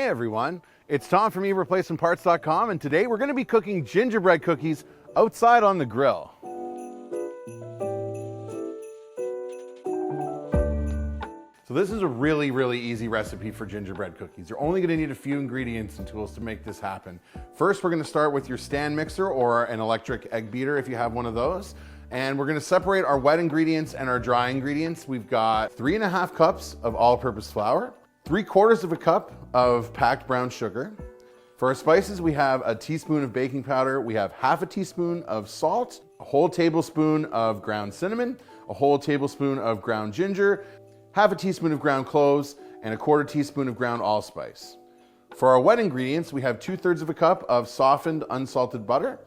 Hey everyone, it's Tom from eReplacementParts.com, and today we're going to be cooking gingerbread cookies outside on the grill. So this is a really easy recipe for gingerbread cookies. You're only going to need a few ingredients and tools to make this happen. First, we're going to start with your stand mixer or an electric egg beater if you have one of those. And we're going to separate our wet ingredients and our dry ingredients. We've got 3.5 cups of all-purpose flour, 3/4 of a cup of packed brown sugar. For our spices, we have a teaspoon of baking powder, we have 1/2 teaspoon of salt, a whole tablespoon of ground cinnamon, a whole tablespoon of ground ginger, 1/2 teaspoon of ground cloves, and 1/4 teaspoon of ground allspice. For our wet ingredients, we have 2/3 of a cup of softened unsalted butter,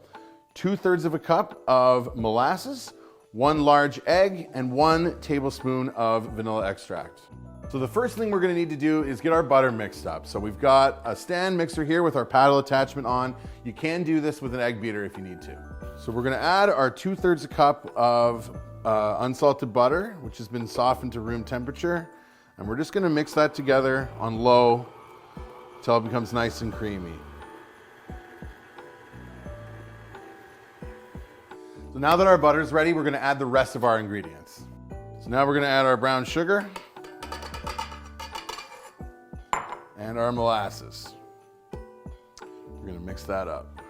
2/3 of a cup of molasses, 1 large egg, and 1 tablespoon of vanilla extract. So the first thing we're going to need to do is get our butter mixed up. So we've got a stand mixer here with our paddle attachment on. You can do this with an egg beater if you need to. So we're going to add our 2/3 a cup of unsalted butter, which has been softened to room temperature. And we're just going to mix that together on low until it becomes nice and creamy. So now that our butter is ready, we're going to add the rest of our ingredients. So now we're going to add our brown sugar and our molasses. We're going to mix that up.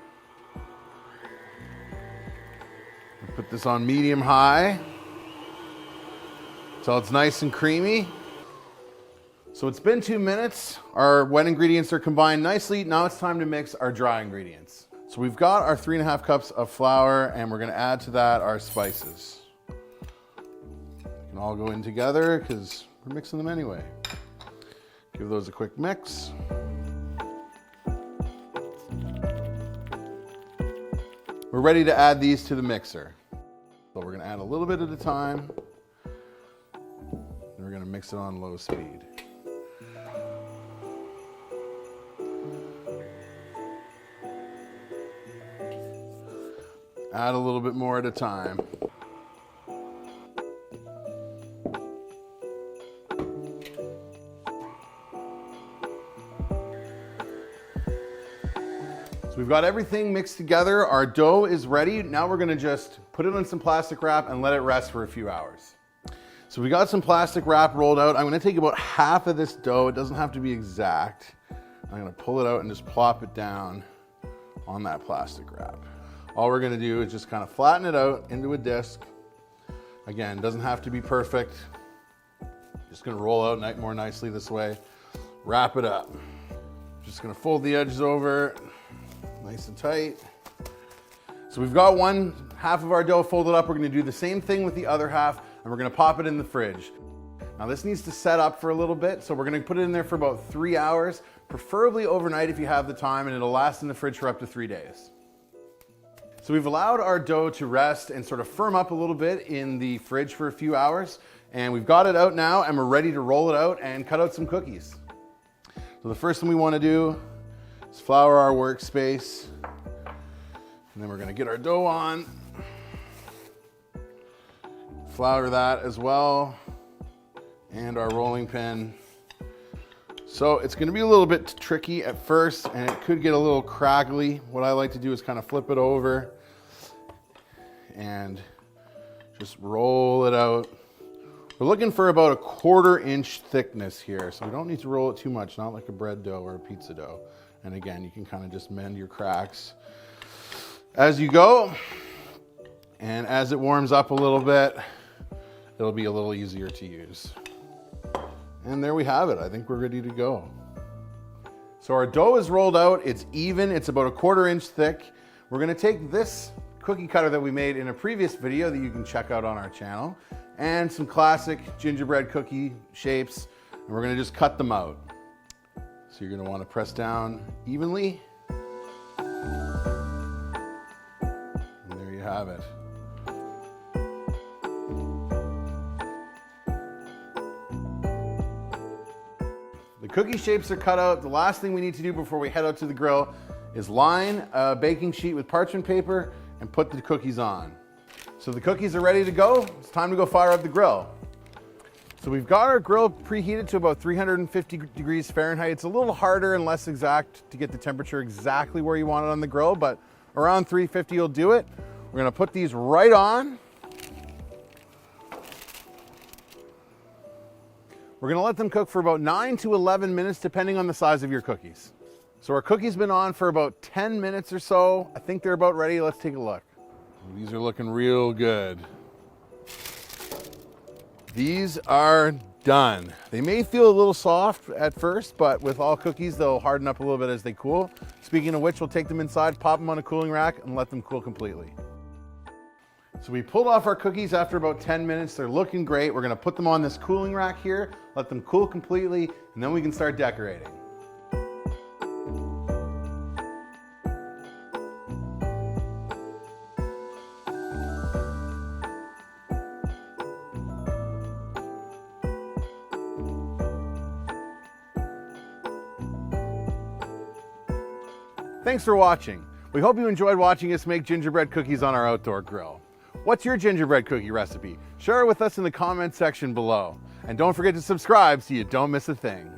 Put this on medium-high until it's nice and creamy. So it's been 2 minutes. Our wet ingredients are combined nicely. Now it's time to mix our dry ingredients. So we've got our 3.5 cups of flour, and we're going to add to that our spices. They can all go in together because we're mixing them anyway. Give those a quick mix. We're ready to add these to the mixer. So we're going to add a little bit at a time. And we're going to mix it on low speed. Add a little bit more at a time. So we've got everything mixed together. Our dough is ready. Now we're gonna just put it on some plastic wrap and let it rest for a few hours. So we got some plastic wrap rolled out. I'm gonna take about half of this dough. It doesn't have to be exact. I'm gonna pull it out and just plop it down on that plastic wrap. All we're gonna do is just kind of flatten it out into a disc. Again, doesn't have to be perfect. Just gonna roll out more nicely this way. Wrap it up. Just gonna fold the edges over. Nice and tight. So we've got 1/2 of our dough folded up. We're going to do the same thing with the other half, and we're going to pop it in the fridge. Now this needs to set up for a little bit, so we're going to put it in there for about 3 hours, preferably overnight if you have the time, and it'll last in the fridge for up to 3 days. So we've allowed our dough to rest and sort of firm up a little bit in the fridge for a few hours, and we've got it out now, and we're ready to roll it out and cut out some cookies. So the first thing we want to do is flour our workspace, and then we're going to get our dough on. Flour that as well, and our rolling pin. So it's going to be a little bit tricky at first, and it could get a little crackly. What I like to do is kind of flip it over and just roll it out. We're looking for about a 1/4 inch thickness here, so we don't need to roll it too much, not like a bread dough or a pizza dough. And again, you can kind of just mend your cracks as you go. And as it warms up a little bit, it'll be a little easier to use. And there we have it. I think we're ready to go. So our dough is rolled out. It's even. It's about a 1/4 inch thick. We're going to take this cookie cutter that we made in a previous video that you can check out on our channel, and some classic gingerbread cookie shapes, and we're going to just cut them out. So you're going to want to press down evenly. And there you have it. The cookie shapes are cut out. The last thing we need to do before we head out to the grill is line a baking sheet with parchment paper and put the cookies on. So the cookies are ready to go. It's time to go fire up the grill. So we've got our grill preheated to about 350 degrees Fahrenheit. It's a little harder and less exact to get the temperature exactly where you want it on the grill, but around 350 will do it. We're gonna put these right on. We're gonna let them cook for about 9 to 11 minutes, depending on the size of your cookies. So our cookie's been on for about 10 minutes or so. I think they're about ready. Let's take a look. These are looking real good. These are done. They may feel a little soft at first, but with all cookies, they'll harden up a little bit as they cool. Speaking of which, we'll take them inside, pop them on a cooling rack, and let them cool completely. So we pulled off our cookies after about 10 minutes. They're looking great. We're gonna put them on this cooling rack here, let them cool completely, and then we can start decorating. Thanks for watching. We hope you enjoyed watching us make gingerbread cookies on our outdoor grill. What's your gingerbread cookie recipe? Share it with us in the comment section below. And don't forget to subscribe so you don't miss a thing.